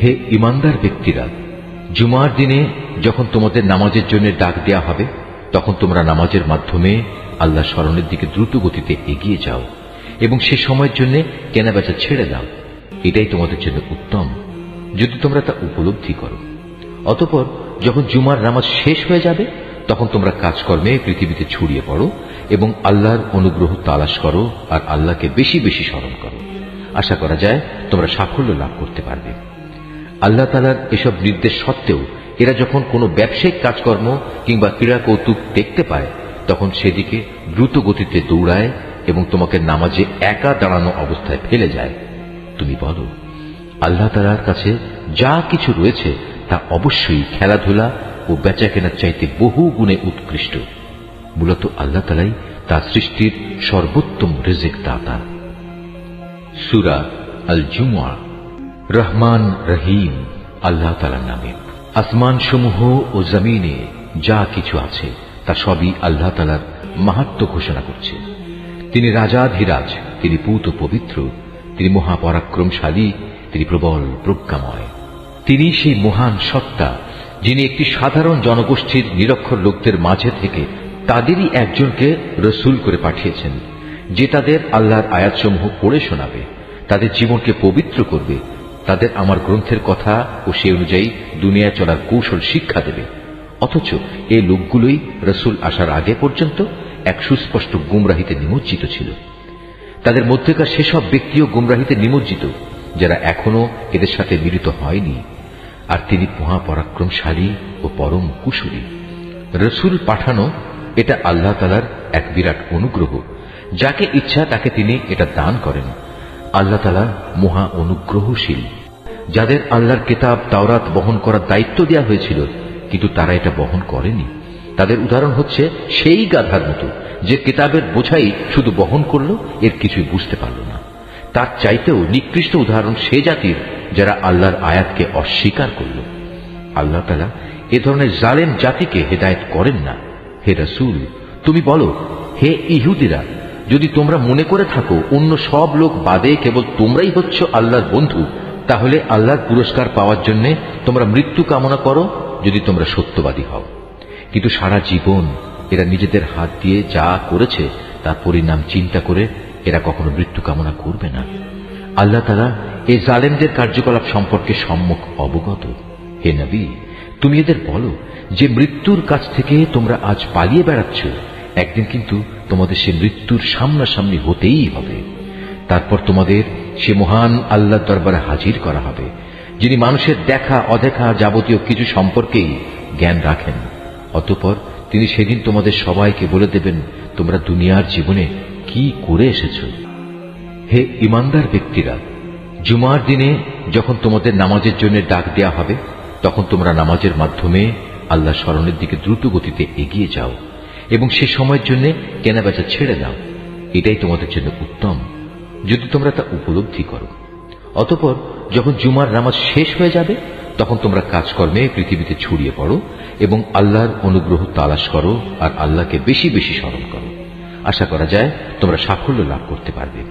হে ঈমানদার ব্যক্তিরা, জুমার দিনে যখন তোমাদের নামাজের জন্য ডাক দেয়া হবে, তখন তোমরা নামাজের মাধ্যমে আল্লাহ স্মরণের দিকে দ্রুত গতিতে এগিয়ে যাও এবং সে সময়ের জন্য কেনাবেচা ছেড়ে দাও। এটাই তোমাদের জন্য উত্তম, যদি তোমরা তা উপলব্ধি করো। অতঃপর যখন জুমার নামাজ শেষ হয়ে যাবে, তখন তোমরা কাজকর্মে পৃথিবীতে ছড়িয়ে পড়ো এবং আল্লাহর অনুগ্রহ তালাশ করো আর আল্লাহকে বেশি বেশি স্মরণ করো। আশা করা যায় তোমরা সাফল্য লাভ করতে পারবে। আল্লাহ তাআলার এসব নির্দেশ সত্ত্বেও এরা যখন কোনো ব্যবসায়িক কাজকর্ম কিংবা ক্রীড়া কৌতুক দেখতে পায়, তখন সেদিকে দ্রুত গতিতে দৌড়ায় এবং তোমাকে নামাজে একা দাঁড়ানো অবস্থায় ফেলে যায়। তুমি বলো, আল্লাহ তাআলার কাছে যা কিছু রয়েছে তা অবশ্যই খেলাধুলা ও বেচাকেনার চাইতে বহু গুণে উৎকৃষ্ট। মূলত আল্লাহ তাআলাই তার সৃষ্টির সর্বোত্তম রিজিক দাতা। সূরা আল জুমআ। রহমান রহিম আল্লাহ তাআলার নামে। আসমান সমূহ ও জমিনে যা কিছু আছে তা সবই আল্লাহ তাআলার মাহাত্ম্য ঘোষণা করছে। তিনি রাজাধিরাজ, তিনি পূত পবিত্র, তিনি মহাপরাক্রমশালী, তিনি প্রবল প্রজ্ঞাময়। তিনি সেই মহান সত্তা যিনি একটি সাধারণ জনগোষ্ঠীর নিরক্ষর লোকদের মাঝে থেকে তাদেরই একজনকে রসূল করে পাঠিয়েছেন, যে তাদের আল্লাহর আয়াতসমূহ পড়ে শোনাবে, তাদের জীবনকে পবিত্র করবে, তাদের আমার গ্রন্থের কথা ও সে অনুযায়ী দুনিয়ায় চলার কৌশল শিক্ষা দেবে। অথচ এই লোকগুলোই রসূল আসার আগে পর্যন্ত এক সুস্পষ্ট গুমরাহিতে নিমজ্জিত ছিল। তাদের মধ্যেকার সেসব ব্যক্তিও গুমরাহিতে নিমজ্জিত যারা এখনো এদের সাথে মিলিত হয়নি। আর তিনি মহাপরাক্রমশালী ও পরম কুশলী। রসূল পাঠানো এটা আল্লাহ তাআলার এক বিরাট অনুগ্রহ। যাকে ইচ্ছা তাকে তিনি এটা দান করেন। আল্লাহ তাআলা মহা অনুগ্রহশীল। যাদের আল্লাহর কিতাব তাওরাত বহন করার দায়িত্ব দেওয়া হয়েছিল কিন্তু তারা এটা বহন করেনি, তাদের উদাহরণ হচ্ছে সেই গাধার মতো যে কিতাবের বোঝাই শুধু বহন করল, এর কিছুই বুঝতে পারল না। তার চাইতেও নিকৃষ্ট উদাহরণ সে জাতির যারা আল্লাহর আয়াতকে অস্বীকার করল। আল্লাহ তাআলা এ ধরনের জালেম জাতিকে হেদায়েত করেন না। হে রাসূল, তুমি বলো, হে ইহুদিরা, যদি তোমরা মনে করে থাকো অন্য সব লোক বাদে কেবল তোমরাই হচ্ছ আল্লাহর বন্ধু, তাহলে আল্লাহর পুরস্কার পাওয়ার জন্য তোমরা মৃত্যু কামনা করো যদি তোমরা সত্যবাদী হও। কিন্তু সারা জীবন এরা নিজেদের হাত দিয়ে যা করেছে তার পরিণাম চিন্তা করে এরা কখনো মৃত্যু কামনা করবে না। আল্লাহ তাআলা এই জালেমদের কার্যকলাপ সম্পর্কে সম্যক অবগত। হে নবী, তুমি এদের বলো যে মৃত্যুর কাছ থেকে তোমরা আজ পালিয়ে বেড়াচ্ছ, একদিন কিন্তু তোমাদের সে মৃত্যুর সামনাসামনি হতেই হবে। তারপর তোমাদের সে মহান আল্লাহর দরবারে হাজির করা হবে, যিনি মানুষের দেখা অদেখা যাবতীয় কিছু সম্পর্কেই জ্ঞান রাখেন। অতঃপর তিনি সেদিন তোমাদের সবাইকে বলে দেবেন তোমরা দুনিয়ার জীবনে কি করে এসেছ। হে ঈমানদার ব্যক্তিরা, জুমার দিনে যখন তোমাদের নামাজের জন্য ডাক দেয়া হবে, তখন তোমরা নামাজের মাধ্যমে আল্লাহ স্মরণের দিকে দ্রুত গতিতে এগিয়ে যাও এবং সে সময়ের জন্য কেনাবেচা ছেড়ে দাও। এটাই তোমাদের জন্য উত্তম, যদি তোমরা তা উপলব্ধি করো। অতঃপর যখন জুমার নামাজ শেষ হয়ে যাবে, তখন তোমরা কাজকর্মে পৃথিবীতে ছড়িয়ে পড়ো এবং আল্লাহর অনুগ্রহ তালাশ করো আর আল্লাহকে বেশি বেশি স্মরণ করো। আশা করা যায় তোমরা সাফল্য লাভ করতে পারবে।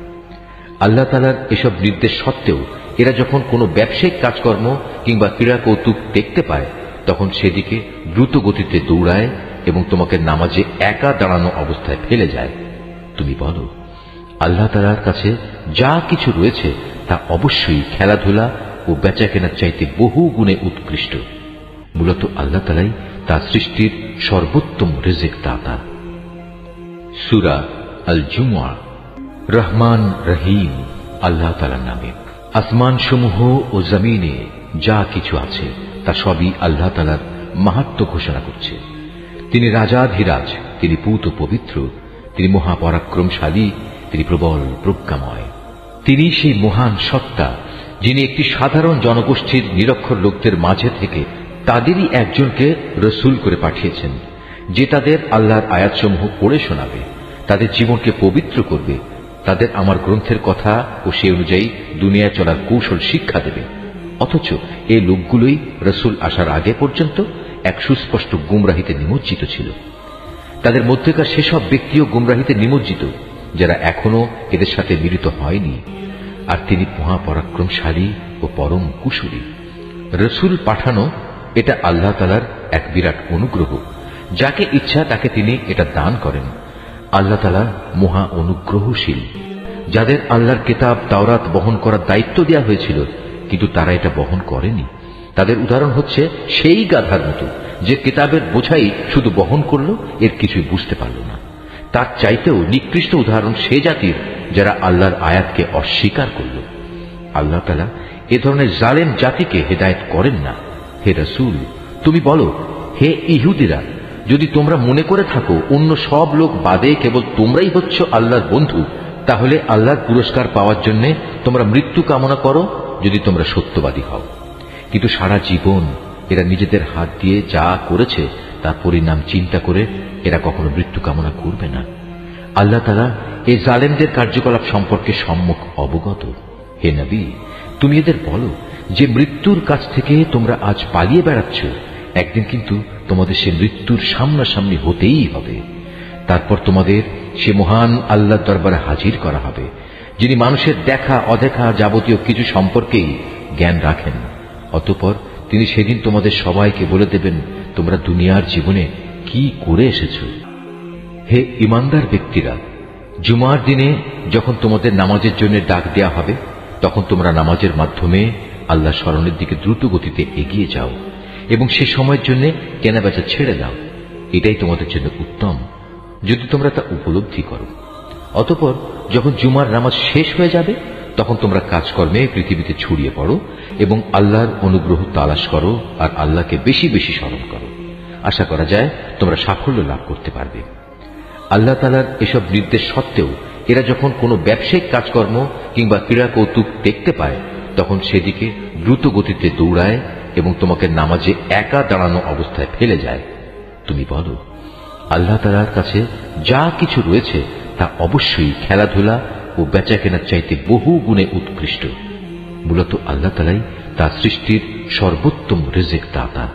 আল্লাহ তাআলার এসব নির্দেশ সত্ত্বেও এরা যখন কোনো ব্যবসায়িক কাজকর্ম কিংবা ক্রীড়া কৌতুক দেখতে পায়, তখন সেদিকে দ্রুত গতিতে দৌড়ায় এবং তোমাকে নামাজে একা দাঁড়ানো অবস্থায় ফেলে যায়। তুমি বলো, আল্লাহ তাআলার কাছে যা কিছু রয়েছে তা অবশ্যই খেলাধুলা ও বেচাকেনার চাইতে বহু গুণে উৎকৃষ্ট। মূলত আল্লাহ তাআলাই তার সৃষ্টির সর্বোত্তম রিজিক দাতা। সূরা আল জুমআ। রহমান রহিম আল্লাহ তাআলার নামে। আসমান সমূহ ও জমিনে যা কিছু আছে তা সবই আল্লাহ তাআলার মাহাত্ম্য ঘোষণা করছে। তিনি রাজাধিরাজ, তিনি পূত পবিত্র, তিনি মহাপরাক্রমশালী, তিনি প্রবল প্রজ্ঞাময়। তিনি সেই মহান সত্তা যিনি একটি সাধারণ জনগোষ্ঠীর নিরক্ষর লোকদের মাঝে থেকে তাদেরই একজনকে রসূল করে পাঠিয়েছেন, যে তাদের আল্লাহর আয়াতসমূহ পড়ে শোনাবে, তাদের জীবনকে পবিত্র করবে, তাদের আমার গ্রন্থের কথা ও সে অনুযায়ী দুনিয়ায় চলার কৌশল শিক্ষা দেবে। অথচ এই লোকগুলোই রসূল আসার আগে পর্যন্ত এক সুস্পষ্ট গুমরাহিতে নিমজ্জিত ছিল। তাদের মধ্যেকার সেসব ব্যক্তিও গুমরাহিতে নিমজ্জিত যারা এখনো এদের সাথে মিলিত হয়নি। আর তিনি মহাপরাক্রমশালী ও পরম কুশলী। রসুল পাঠানো এটা আল্লাহ তাআলার এক বিরাট অনুগ্রহ। যাকে ইচ্ছা তাকে তিনি এটা দান করেন। আল্লাহ তাআলা মহা অনুগ্রহশীল। যাদের আল্লাহর কিতাব তাওরাত বহন করার দায়িত্ব দেওয়া হয়েছিল কিন্তু তারা এটা বহন করেনি, তাদের উদাহরণ হচ্ছে সেই গাধার মতো যে কিতাবের বোঝাই শুধু বহন করল, এর কিছুই বুঝতে পারল না। তার চাইতেও নিকৃষ্ট উদাহরণ সে জাতির যারা আল্লাহর আয়াতকে অস্বীকার করল। আল্লাহ তাআলা এ ধরনের জালেম জাতিকে হেদায়েত করেন না। হে রাসূল, তুমি বলো, হে ইহুদিরা, যদি তোমরা মনে করে থাকো অন্য সব লোক বাদে কেবল তোমরাই হচ্ছ আল্লাহর বন্ধু, তাহলে আল্লাহর পুরস্কার পাওয়ার জন্য তোমরা মৃত্যু কামনা করো যদি তোমরা সত্যবাদী হও। কিন্তু সারা জীবন এরা নিজেদের হাত দিয়ে যা করেছে তার পরিণাম চিন্তা করে এরা কখনো মৃত্যু কামনা করবে না। আল্লাহ তাআলা এই জালেমদের কার্যকলাপ সম্পর্কে সম্যক অবগত। হে নবী, তুমি এদের বলো যে মৃত্যুর কাছ থেকে তোমরা আজ পালিয়ে বেড়াচ্ছ, একদিন কিন্তু তোমাদের সে মৃত্যুর সামনাসামনি হতেই হবে। তারপর তোমাদের সে মহান আল্লাহর দরবারে হাজির করা হবে, যিনি মানুষের দেখা অদেখা যাবতীয় কিছু সম্পর্কেই জ্ঞান রাখেন। অতঃপর তিনি সেদিন তোমাদের সবাইকে বলে দেবেন তোমরা দুনিয়ার জীবনে কি করে এসেছ। হে ঈমানদার ব্যক্তিরা, জুমার দিনে যখন তোমাদের নামাজের জন্য ডাক দেয়া হবে তখন তোমরা নামাজের মাধ্যমে আল্লাহ স্মরণের দিকে দ্রুত গতিতে এগিয়ে যাও এবং সে সময়ের জন্য কেনাবেচা ছেড়ে দাও। এটাই তোমাদের জন্য উত্তম যদি তোমরা তা উপলব্ধি করো। অতঃপর যখন জুমার নামাজ শেষ হয়ে যাবে তখন তোমরা কাজকর্মে পৃথিবীতে ছড়িয়ে পড়ো এবং আল্লাহর অনুগ্রহ তালাশ করো আর আল্লাহকে বেশি বেশি স্মরণ করো। আশা করা যায় তোমরা সাফল্য লাভ করতে পারবে। আল্লাহ তাআলার এসব নির্দেশ সত্ত্বেও এরা যখন কোনো ব্যবসায়িক কাজকর্ম কিংবা ক্রীড়া কৌতুক দেখতে পায় তখন সেদিকে দ্রুত গতিতে দৌড়ায় এবং তোমাকে নামাজে একা দাঁড়ানো অবস্থায় ফেলে যায়। তুমি বলো, আল্লাহ তাআলার কাছে যা কিছু রয়েছে তা অবশ্যই খেলাধুলা ও বেচা কেনার চাইতে বহু গুণে উৎকৃষ্ট। মূলত আল্লাহ তাআলাই তার সৃষ্টির সর্বোত্তম রিজিক দাতা।